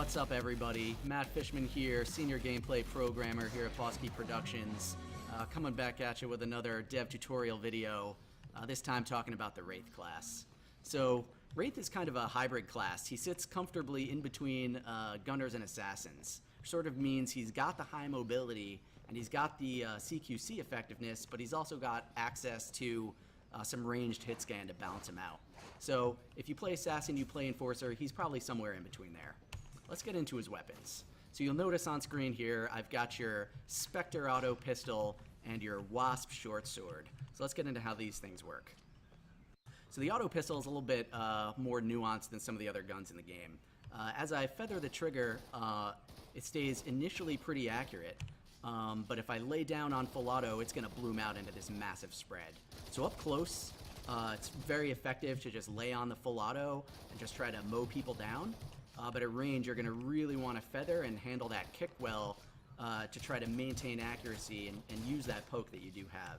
What's up, everybody? Matt Fishman here, senior gameplay programmer here at Bosky Productions, coming back at you with another dev tutorial video, this time talking about the Wraith class. So, Wraith is kind of a hybrid class. He sits comfortably in between gunners and assassins. Sort of means he's got the high mobility, and he's got the CQC effectiveness, but he's also got access to some ranged hit scan to balance him out. So, if you play assassin, you play enforcer, he's probably somewhere in between there. Let's get into his weapons. So you'll notice on screen here, I've got your Spectre auto pistol and your Wasp short sword. So let's get into how these things work. So the auto pistol is a little bit more nuanced than some of the other guns in the game. As I feather the trigger, it stays initially pretty accurate, but if I lay down on full auto, it's going to bloom out into this massive spread. So up close, it's very effective to just lay on the full auto and just try to mow people down. But at range, you're going to really want to feather and handle that kick well to try to maintain accuracy and use that poke that you do have.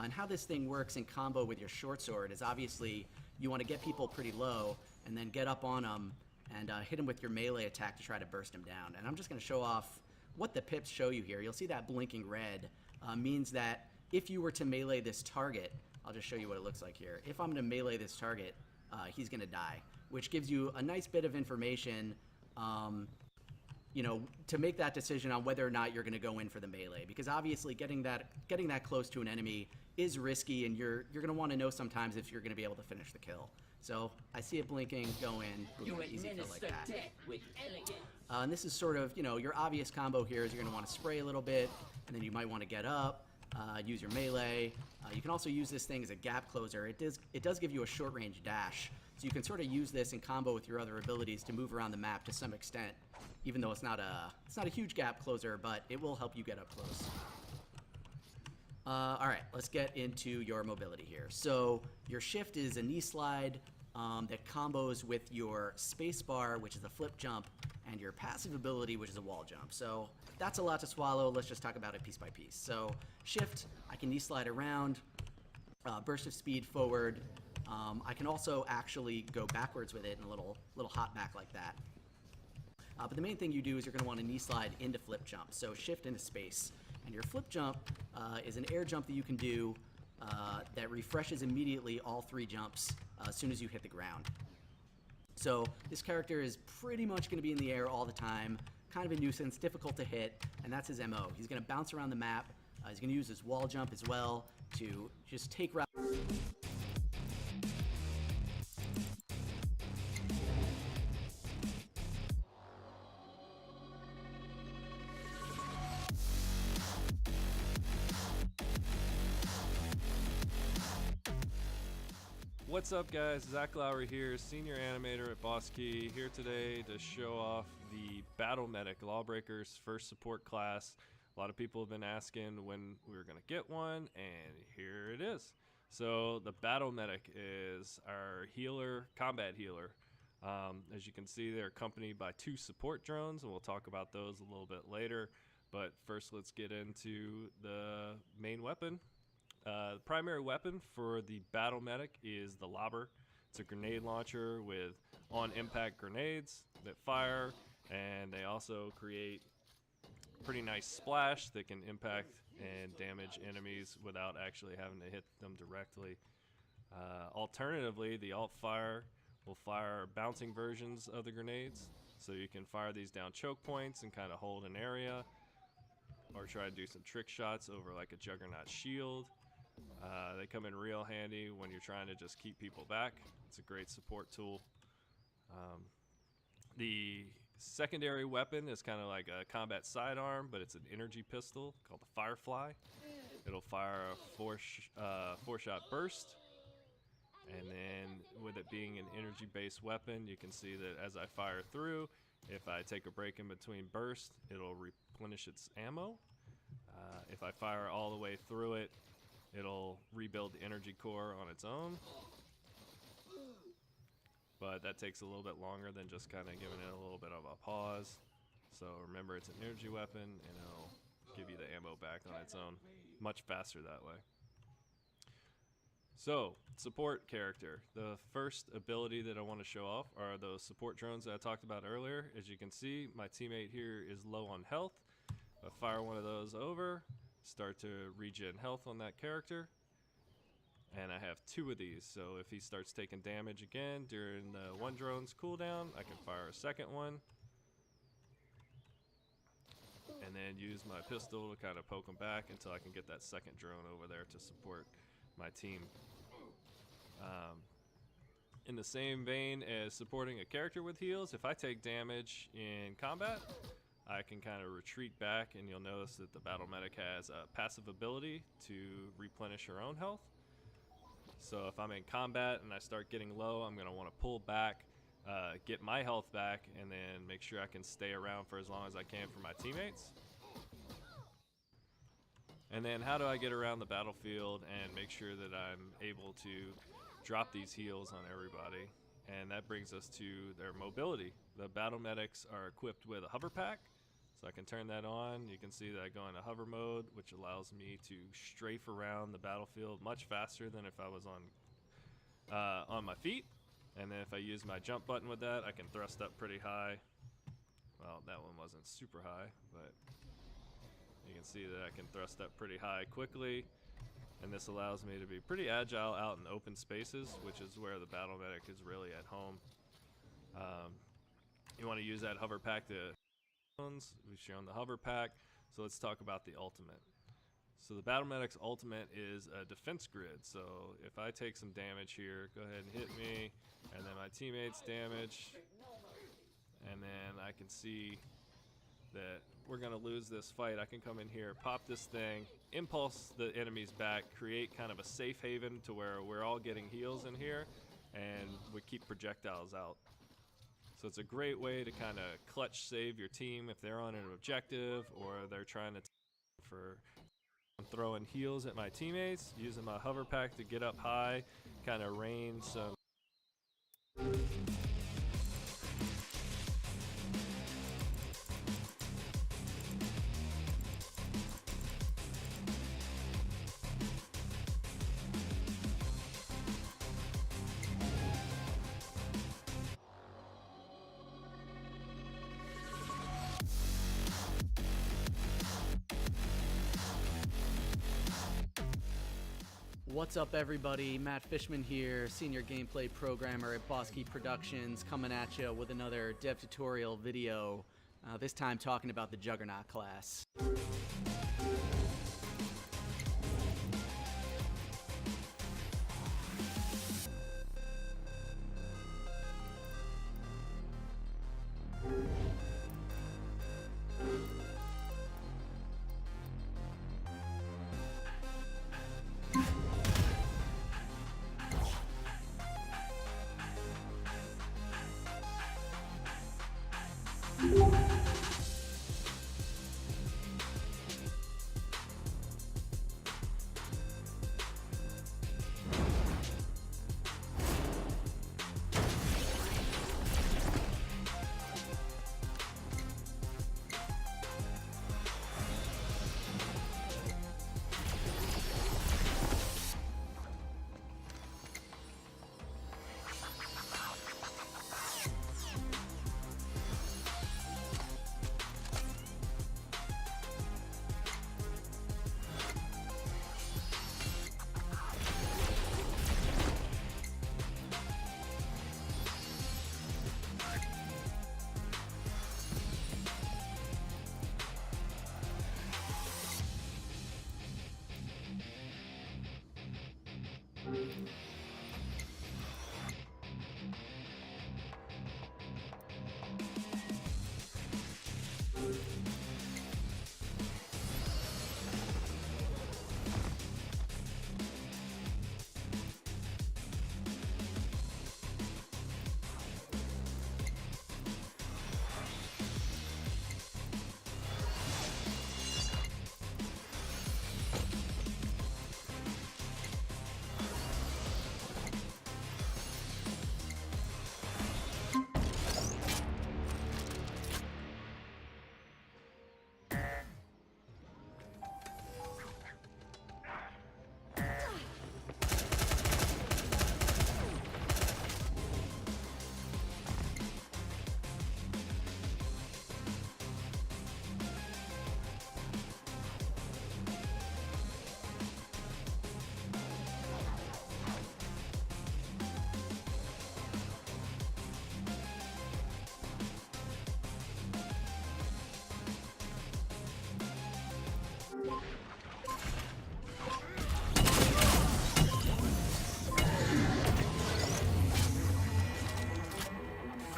And how this thing works in combo with your short sword is obviously you want to get people pretty low and then get up on them and hit them with your melee attack to try to burst them down. And I'm just going to show off what the pips show you here. You'll see that blinking red means that if you were to melee this target, I'll just show you what it looks like here. If I'm to melee this target, he's going to die, which gives you a nice bit of information, you know, to make that decision on whether or not you're going to go in for the melee. Because obviously, getting that close to an enemy is risky, and you're going to want to know sometimes if you're going to be able to finish the kill. So I see it blinking, go in, boom, easy kill like that. And this is sort of, you know, your obvious combo here is you're going to want to spray a little bit, and then you might want to get up. Use your melee. You can also use this thing as a gap closer. It does give you a short range dash, so you can sort of use this in combo with your other abilities to move around the map to some extent. Even though it's not a huge gap closer, but it will help you get up close. All right, let's get into your mobility here. So your shift is a knee slide that combos with your space bar, which is a flip jump, and your passive ability, which is a wall jump. So that's a lot to swallow. Let's just talk about it piece by piece. So shift, I can knee slide around, burst of speed forward. I can also actually go backwards with it in a little hop back like that. But the main thing you do is you're going to want to knee slide into flip jump. So shift into space. And your flip jump is an air jump that you can do that refreshes immediately all 3 jumps as soon as you hit the ground. So this character is pretty much going to be in the air all the time, kind of a nuisance, difficult to hit, and that's his MO. He's going to bounce around the map. He's going to use his wall jump as well to just take route. What's up, guys? Zach Lowry here, senior animator at Bosky, here today to show off the Battle Medic, Lawbreakers first support class. A lot of people have been asking when we were going to get one, and here it is. So the Battle Medic is our healer, combat healer. As you can see, they're accompanied by 2 support drones, and we'll talk about those a little bit later. But first, let's get into the main weapon. The primary weapon for the Battle Medic is the Lobber. It's a grenade launcher with on-impact grenades that fire, and they also create pretty nice splash that can impact and damage enemies without actually having to hit them directly. Alternatively, the alt-fire will fire bouncing versions of the grenades, so you can fire these down choke points and kind of hold an area, or try to do some trick shots over like a Juggernaut shield. They come in real handy when you're trying to just keep people back. It's a great support tool. The secondary weapon is kind of like a combat sidearm, but it's an energy pistol called the Firefly. It'll fire a 4-shot burst, and then with it being an energy-based weapon, you can see that as I fire through, if I take a break in between bursts, it'll replenish its ammo. If I fire all the way through it, it'll rebuild the energy core on its own, but that takes a little bit longer than just kind of giving it a little bit of a pause. So remember, it's an energy weapon, and it'll give you the ammo back on its own much faster that way. So, support character. The first ability that I want to show off are those support drones that I talked about earlier. As you can see, my teammate here is low on health. I fire one of those over, start to regen health on that character. And I have 2 of these, so if he starts taking damage again during the one drone's cooldown, I can fire a second one. And then use my pistol to kind of poke him back until I can get that second drone over there to support my team. In the same vein as supporting a character with heals, if I take damage in combat, I can kind of retreat back, and you'll notice that the battle medic has a passive ability to replenish her own health. So if I'm in combat and I start getting low, I'm going to want to pull back, get my health back, and then make sure I can stay around for as long as I can for my teammates. And then how do I get around the battlefield and make sure that I'm able to drop these heals on everybody? And that brings us to their mobility. The battle medics are equipped with a hover pack, so I can turn that on. You can see that I go into hover mode, which allows me to strafe around the battlefield much faster than if I was on my feet. And then if I use my jump button with that, I can thrust up pretty high. Well, that one wasn't super high, but you can see that I can thrust up pretty high quickly. And this allows me to be pretty agile out in open spaces, which is where the battle medic is really at home. You want to use that hover pack to... We've shown the hover pack, so let's talk about the ultimate. So the battle medic's ultimate is a defense grid. So if I take some damage here, go ahead and hit me, and then my teammates damage, and then I can see that we're gonna lose this fight. I can come in here, pop this thing, impulse the enemies back, create kind of a safe haven to where we're all getting heals in here, and we keep projectiles out. So it's a great way to kind of clutch save your team if they're on an objective or they're trying to I'm throwing heals at my teammates, using my hover pack to get up high, kind of rain some. What's up, everybody? Matt Fishman here, senior gameplay programmer at Boss Key Productions, coming at you with another dev tutorial video, this time talking about the Juggernaut class.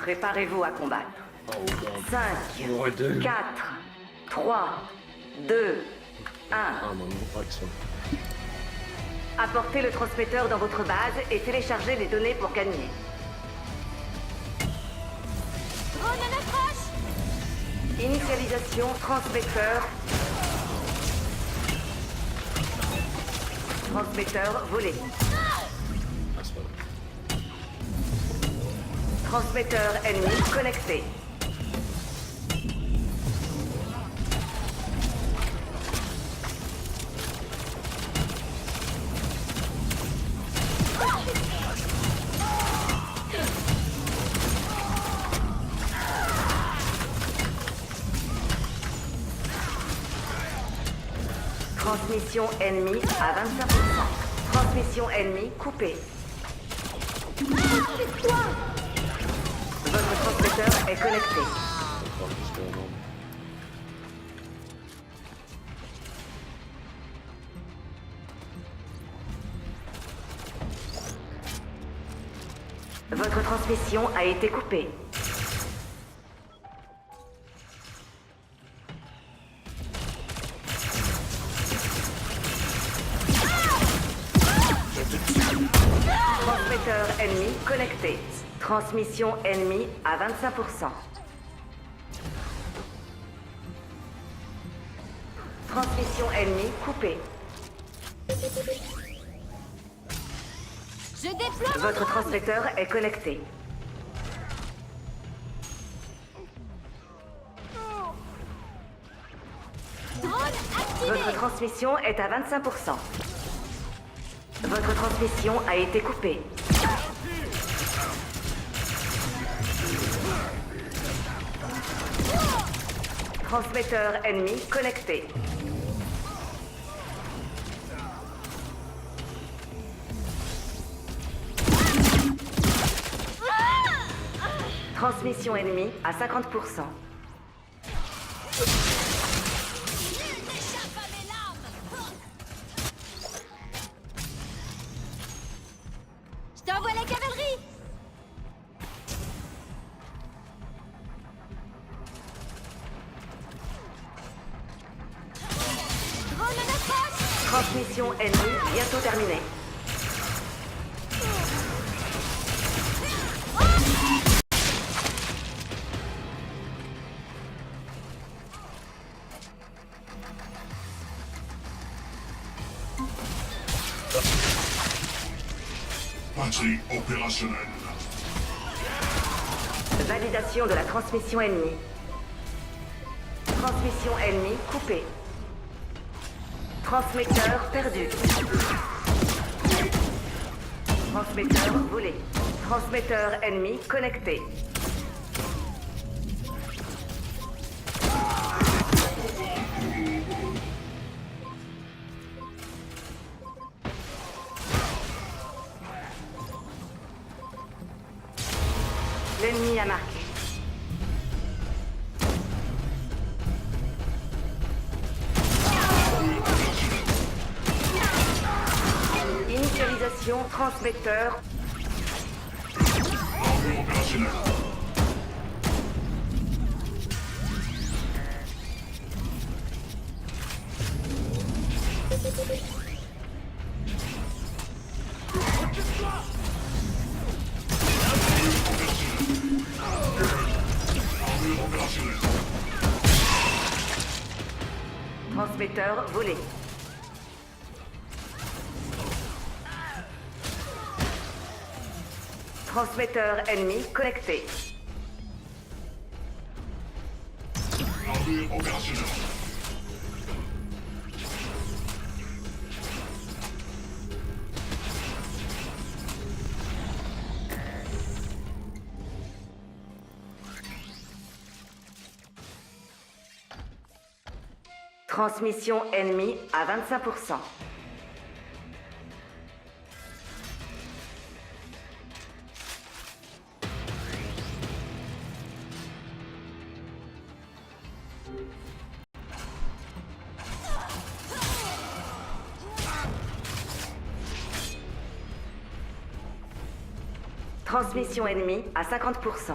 Préparez-vous à combattre. Oh god. 5, What do I do? 4, 3, 2, 1. I'm on like some. Apportez le transmetteur dans votre base et téléchargez les données pour gagner. Drone en approche! Initialisation transmetteur. Transmetteur volé. That's fine. Transmetteur ennemi connecté. Transmission ennemie à 25%. Transmission ennemie coupée. Votre transmetteur est connecté. What the fuck is going on? Votre transmission a été coupée. Transmetteur ennemi connecté. Transmission ennemie à 25%. Transmission ennemie coupée. Je déploie mon Votre drone! transmetteur est connecté. Drone activé! Votre transmission est à 25%. Votre transmission a été coupée. Transmetteur ennemi connecté. Transmission ennemie à 50%. Échappe à mes larmes! Je t'envoie la cavalerie! Drone en approche! Transmission ennemie bientôt terminée. Batterie opérationnelle. Validation de la transmission ennemie. Transmission ennemie coupée. Transmetteur perdu. Transmetteur volé. Transmetteur ennemi connecté. L'ennemi a marqué. Initialisation transmetteur. Armure opérationnelle. Armure opérationnelle. Transmetteur volé. Transmetteur ennemi connecté. Armure opérationnelle. Transmission ennemie à 25%. Transmission ennemie à 50%.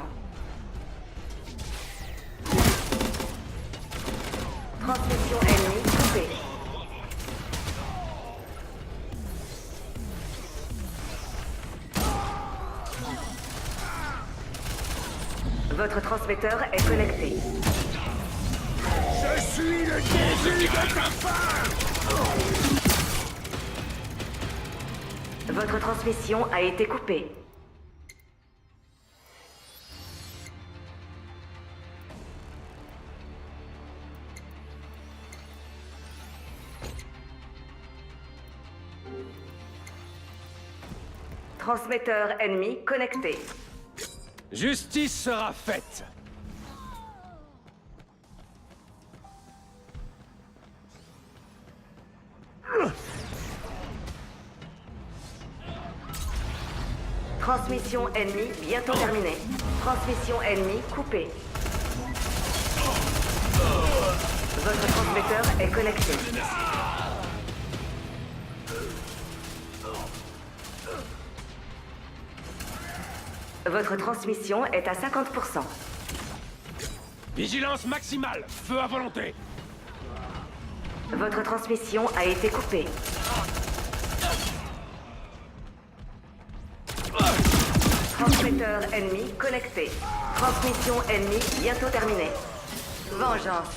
Votre transmetteur est connecté. Je suis le début de ta fin! Votre transmission a été coupée. Transmetteur ennemi connecté. Justice sera faite! Transmission ennemie bientôt terminée. Transmission ennemie coupée. Votre transmetteur est connecté. Votre transmission est à 50%. Vigilance maximale! Feu à volonté! Votre transmission a été coupée. Transmetteur ennemi connecté. Transmission ennemie bientôt terminée. Vengeance.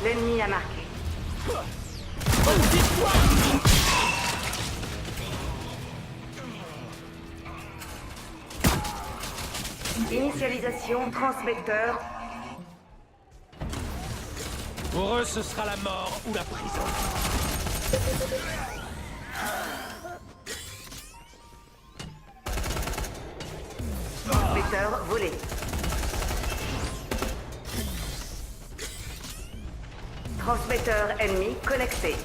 L'ennemi a marqué. Initialisation transmetteur. Pour eux, ce sera la mort ou la prison. Transmetteur volé. Transmetteur ennemi connecté.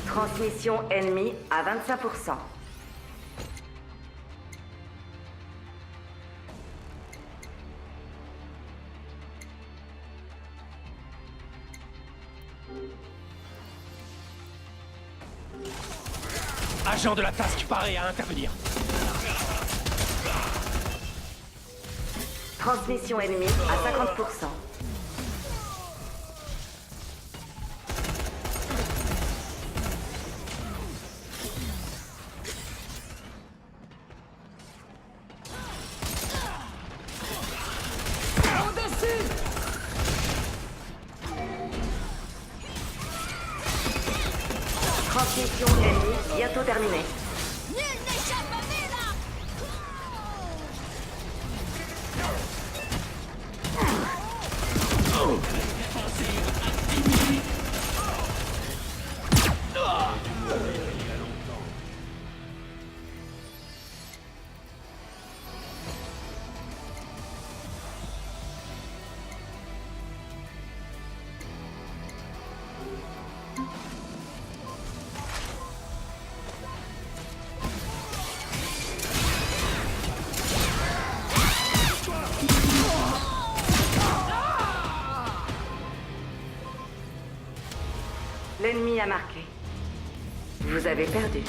Transmission ennemie à 25%. Agent de la task paré à intervenir. Transmission ennemie à 50%. Transmission ennemie bientôt terminée. Nul n'échappe à mes là. L'ennemi a marqué. Vous avez perdu.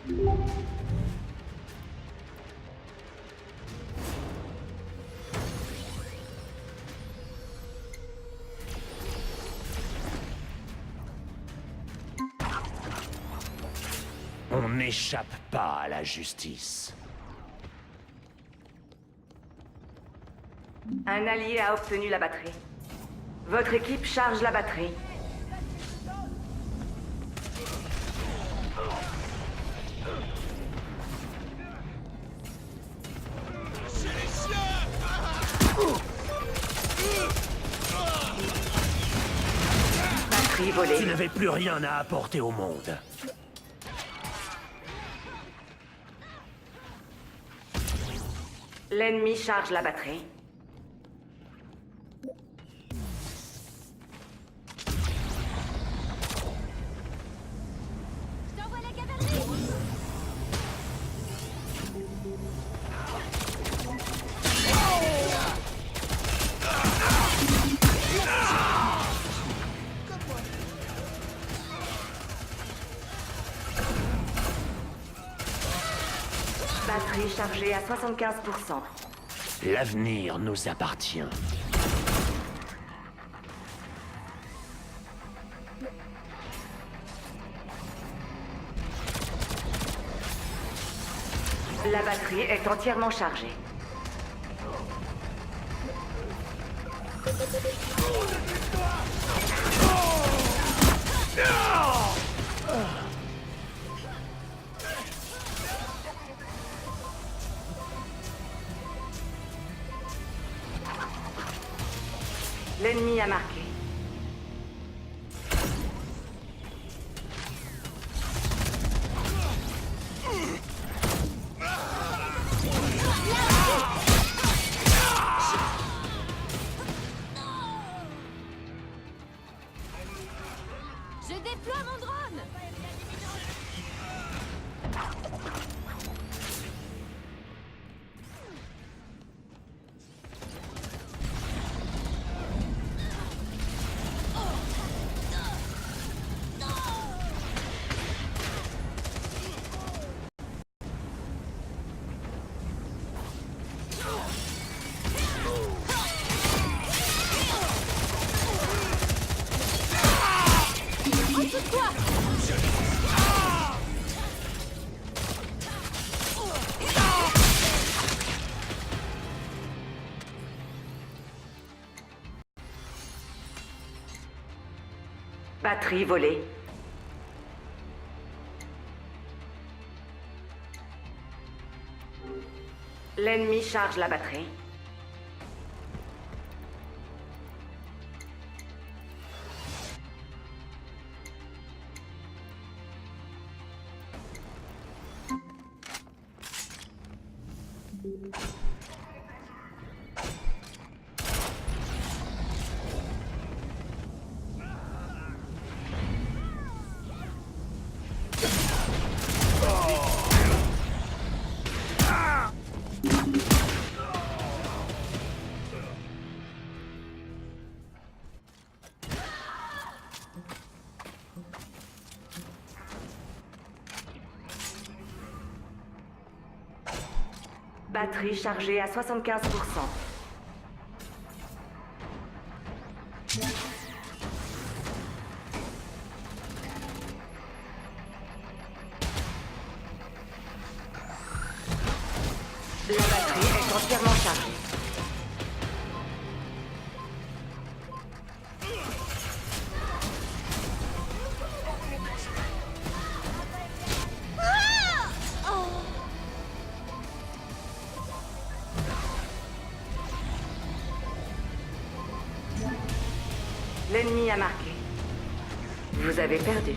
On n'échappe pas à la justice. Un allié a obtenu la batterie. Votre équipe charge la batterie. Batterie Tu volée. n'avais plus rien à apporter au monde. L'ennemi charge la batterie. Je t'envoie la cavalerie. Batterie chargée à 75%. L'avenir nous appartient. La batterie est entièrement chargée. L'ennemi a marqué. Je déploie mon drone. En dessous de toi. Batterie volée. L'ennemi charge la batterie. Batterie chargée à 75%. La batterie est entièrement chargée. L'ennemi a marqué. Vous avez perdu.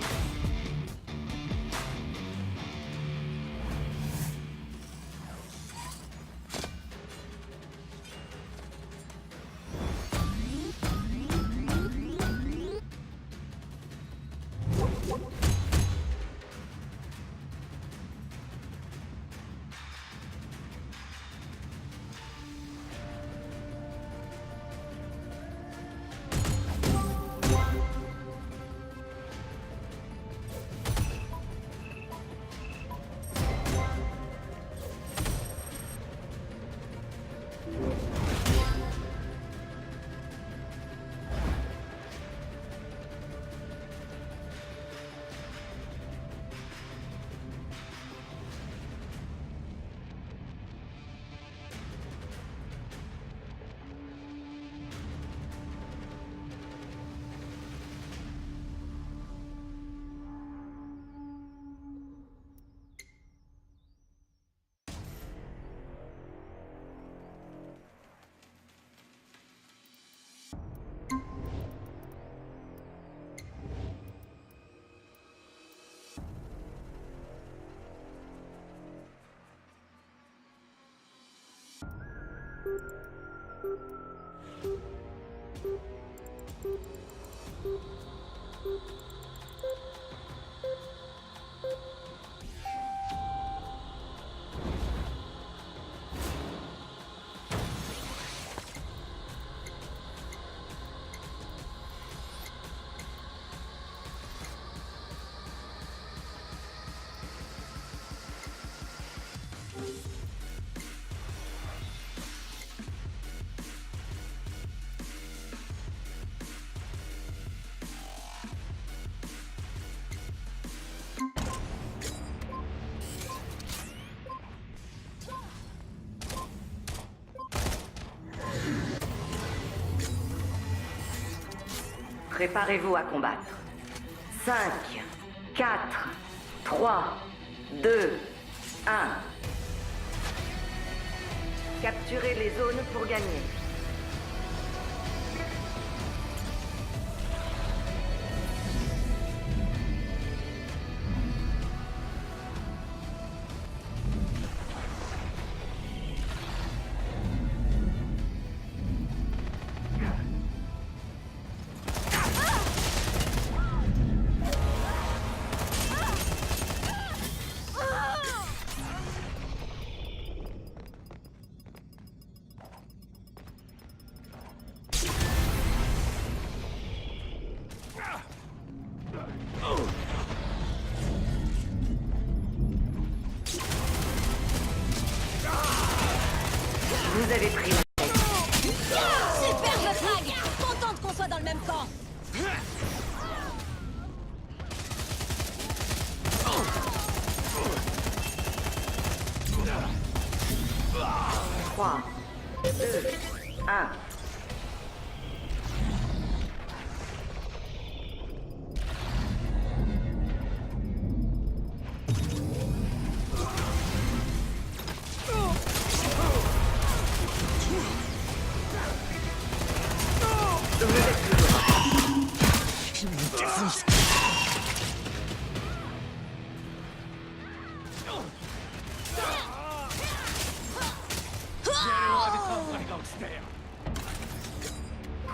Préparez-vous à combattre. 5, 4, 3, 2, 1. Capturez les zones pour gagner. Vous avez pris. Superbe frag. Contente qu'on soit dans le même camp. 3, 2, 1.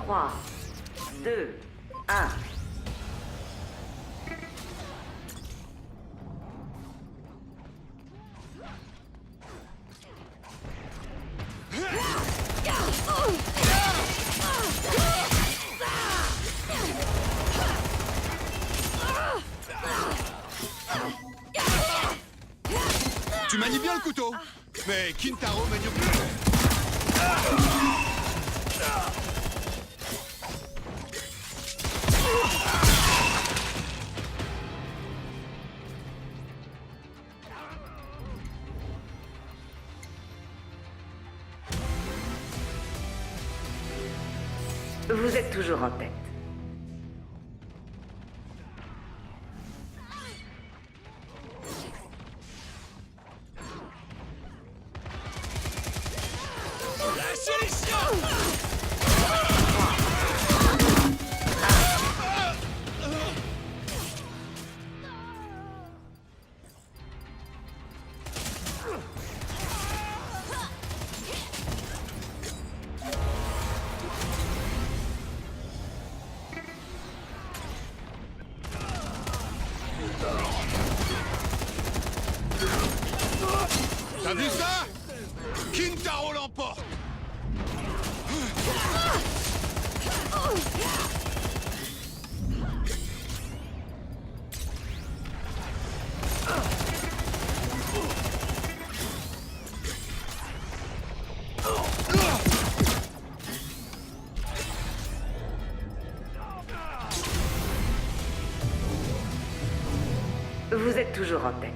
Trois, 2, 1. Tu manies bien le couteau, mais Kintaro manie mieux. Vous êtes toujours en tête. T'as vu ça? Kintaro l'emporte. Vous êtes toujours en tête.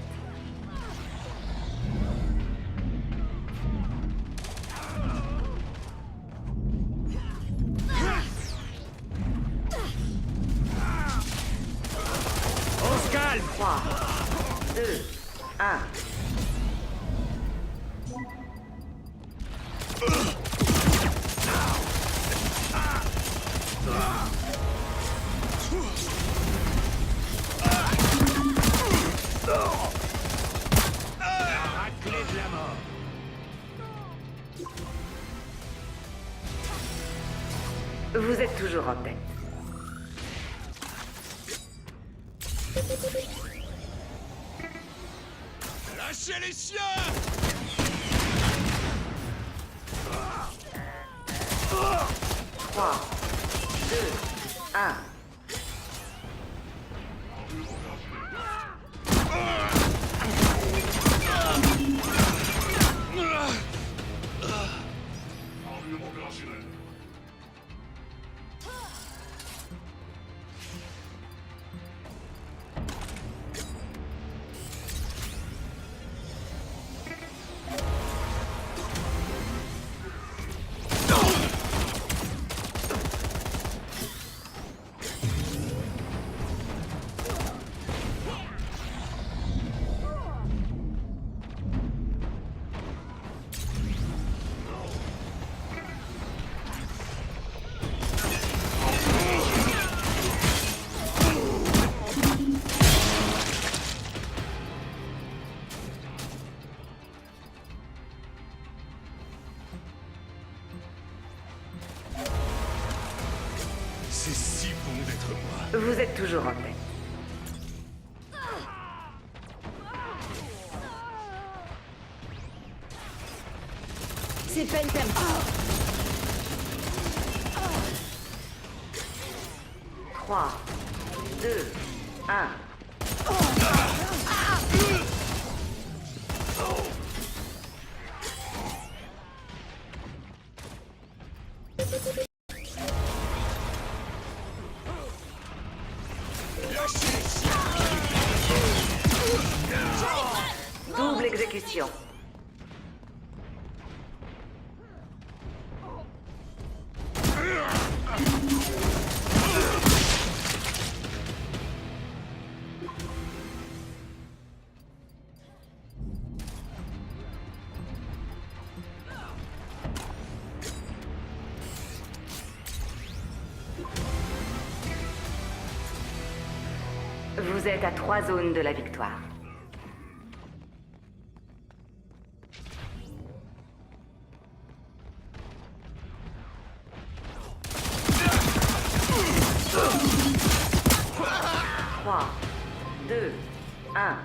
On se calme. 3, 2, 1. La raclée de la mort. Vous êtes toujours en tête. Lâchez les chiens! 3, 2, 1. Armure opérationnelle. C'est si bon d'être moi. Vous êtes toujours en tête. C'est peine perdue. 3, 2, 1. Double exécution. Vous êtes à 3 zones de la victoire. Trois, 2, 1.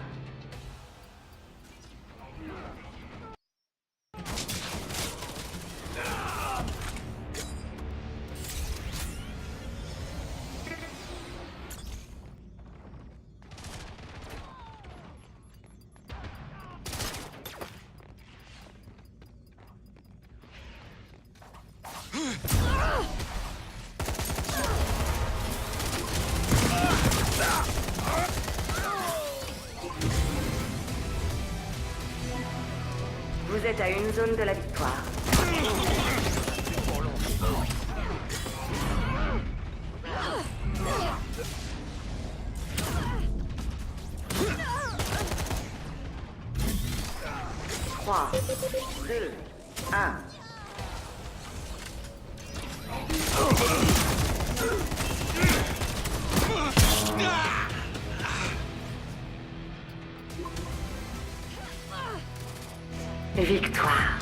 Vous êtes à une zone de la victoire. Trois, 2, 1. Victoire.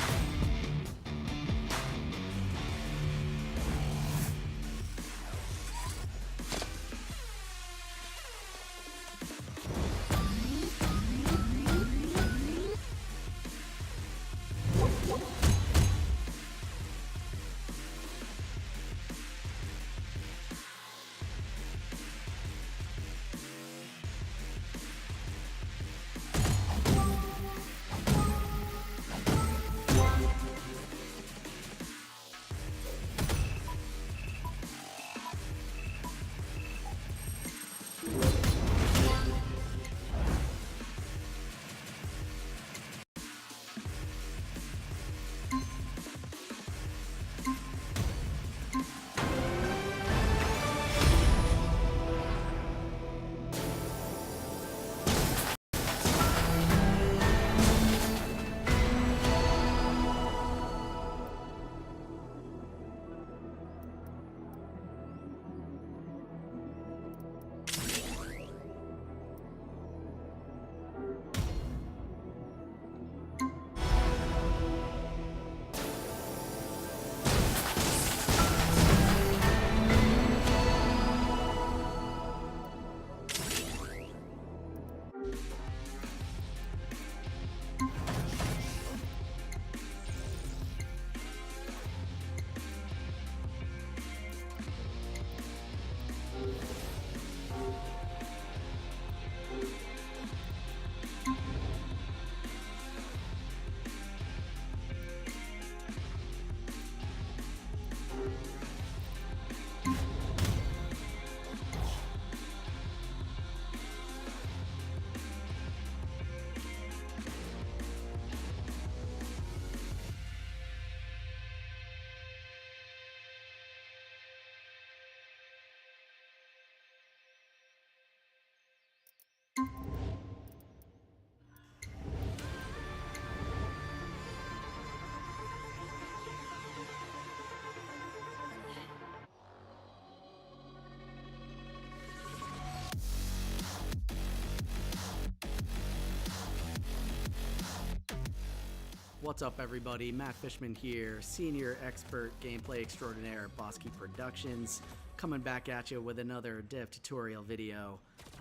What's up, everybody? Matt Fishman here, senior expert gameplay extraordinaire at Boss Key Productions, coming back at you with another dev tutorial video,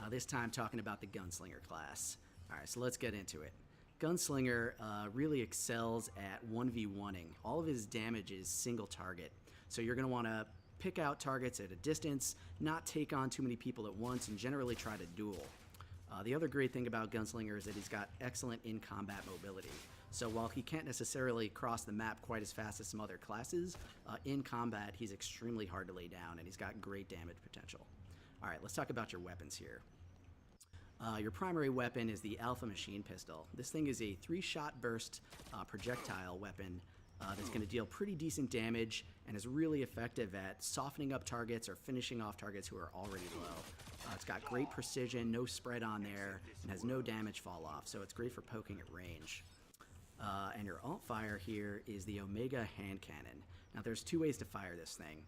this time talking about the Gunslinger class. Alright, so let's get into it. Gunslinger really excels at 1v1ing. All of his damage is single target, so you're going to want to pick out targets at a distance, not take on too many people at once, and generally try to duel. The other great thing about Gunslinger is that he's got excellent in-combat mobility. So while he can't necessarily cross the map quite as fast as some other classes, in combat he's extremely hard to lay down, and he's got great damage potential. Alright, let's talk about your weapons here. Your primary weapon is the Alpha Machine Pistol. This thing is a 3-shot burst projectile weapon that's going to deal pretty decent damage and is really effective at softening up targets or finishing off targets who are already low. It's got great precision, no spread on there, and has no damage fall off, so it's great for poking at range. And your alt fire here is the Omega Hand Cannon. Now there's two ways to fire this thing.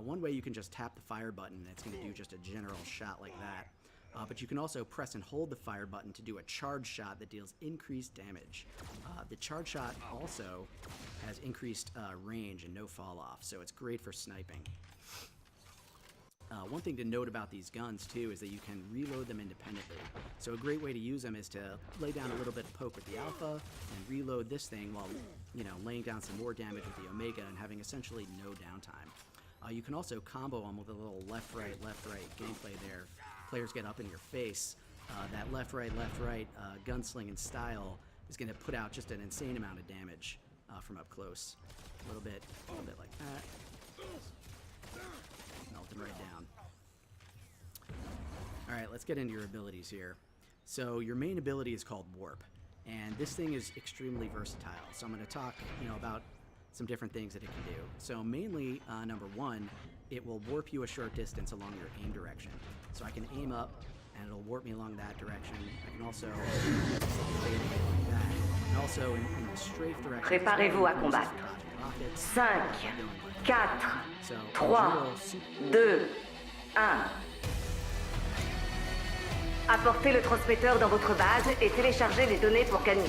One way you can just tap the fire button and it's going to do just a general shot like that. But you can also press and hold the fire button to do a charge shot that deals increased damage. The charge shot also has increased range and no fall off, so it's great for sniping. One thing to note about these guns too is that you can reload them independently. So a great way to use them is to lay down a little bit of poke with the Alpha and reload this thing while, you know, laying down some more damage with the Omega and having essentially no downtime. You can also combo them with a little left-right gameplay there. Players get up in your face. That left-right gunslinging style is going to put out just an insane amount of damage from up close. A little bit like that. Melt them right down. Alright, let's get into your abilities here. So your main ability is called Warp, and this thing is extremely versatile. So I'm going to talk, about some different things that it can do. So mainly, number one, it will warp you a short distance along your aim direction. So I can aim up, and it'll warp me along that direction. I can also fade away like that. And also in the strafe direction. Préparez-vous à combattre. 5, 4, 3, 2, 1. Apportez le transmetteur dans votre base et téléchargez les données pour gagner.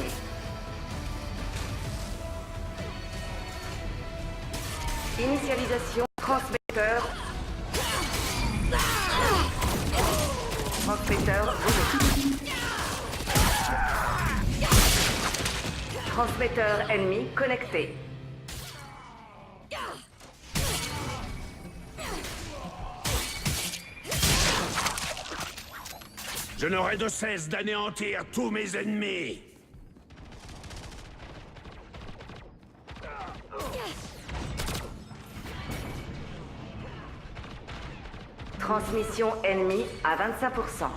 Initialisation transmetteur. Transmetteur volé. Transmetteur ennemi connecté. Je n'aurai de cesse d'anéantir tous mes ennemis. Transmission ennemie à 25%.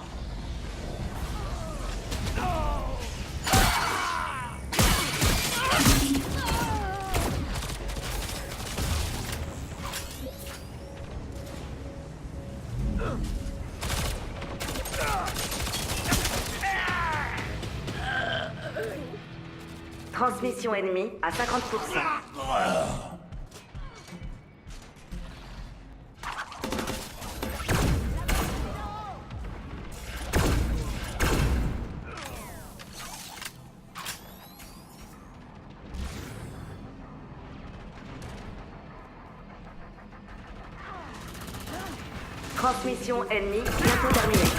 Transmission ennemie à 50%. Transmission ennemie bientôt terminée.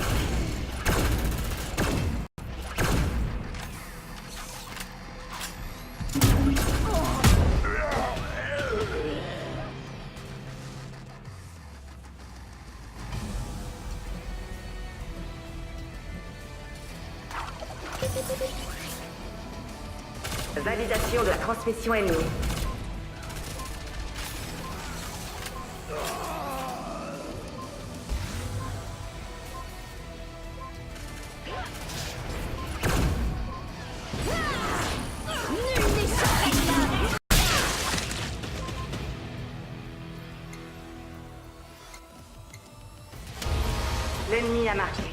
Validation de la transmission ennemie. L'ennemi a marqué.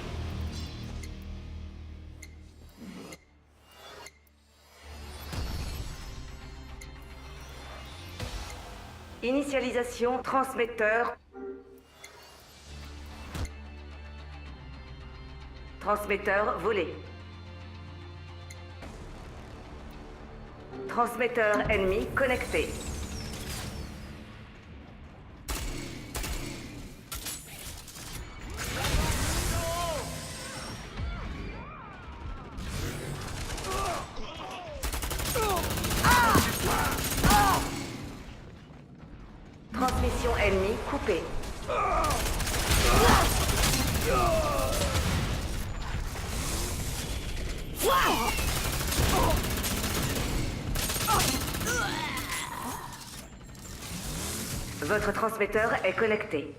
Initialisation transmetteur. Transmetteur volé. Transmetteur ennemi connecté. Transmission ennemie coupée. Votre transmetteur est connecté.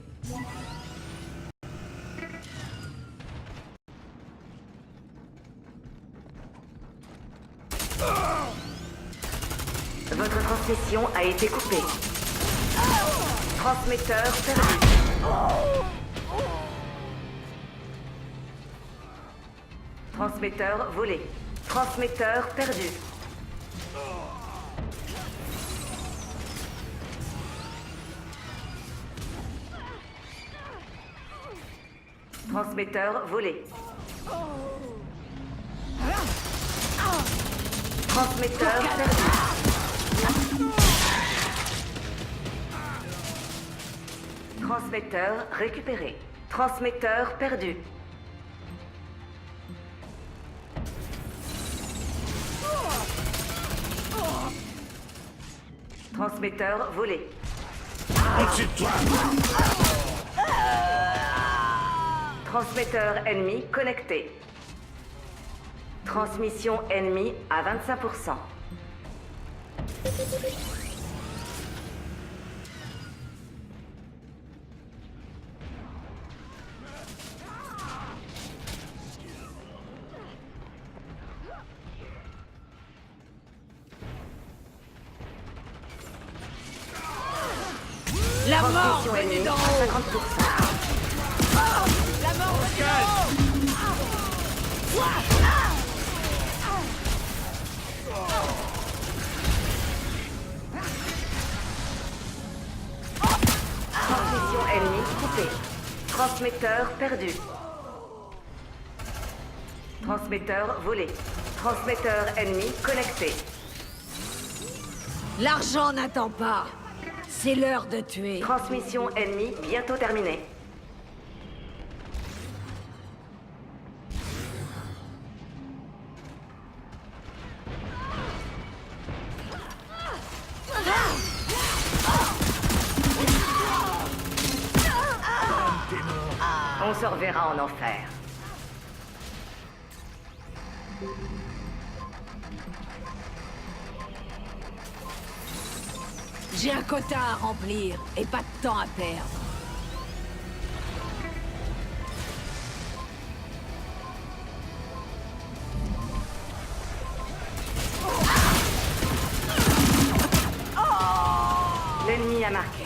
Votre transmission a été coupée. Transmetteur perdu. Transmetteur volé. Transmetteur perdu. Transmetteur volé. Transmetteur perdu. Transmetteur récupéré. Transmetteur perdu. Transmetteur volé. Au-dessus de toi! Transmetteur ennemi connecté. Transmission ennemie à 25%. La mort Transmission venue ennemie d'en à haut. 50%. La mort venue d'en Transmission ennemie coupée. Transmetteur perdu. Transmetteur volé. Transmetteur ennemi connecté. L'argent n'attend pas. C'est l'heure de tuer. Transmission ennemie bientôt terminée. On se reverra en enfer. J'ai un quota à remplir et pas de temps à perdre. L'ennemi a marqué.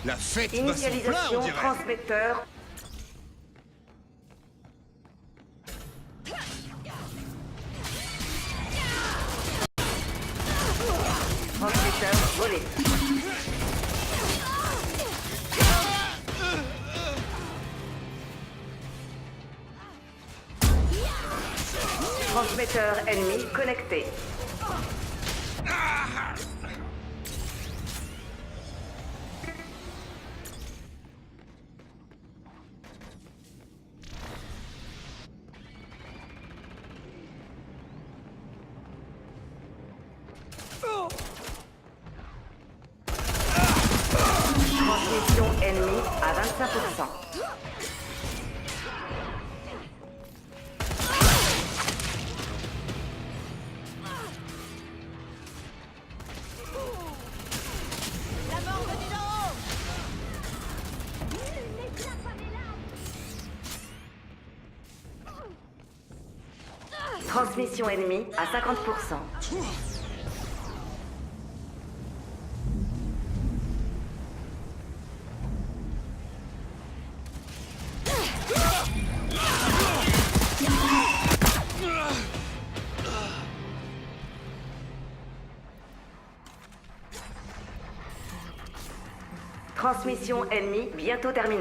La fête va son plein, on Initialisation dirait. transmetteur. Transmetteur volé. Transmetteur ennemi connecté. Transmission ennemie à 25%. La mort venue d'en haut. Transmission ennemie à 50%. Transmission ennemie bientôt terminée.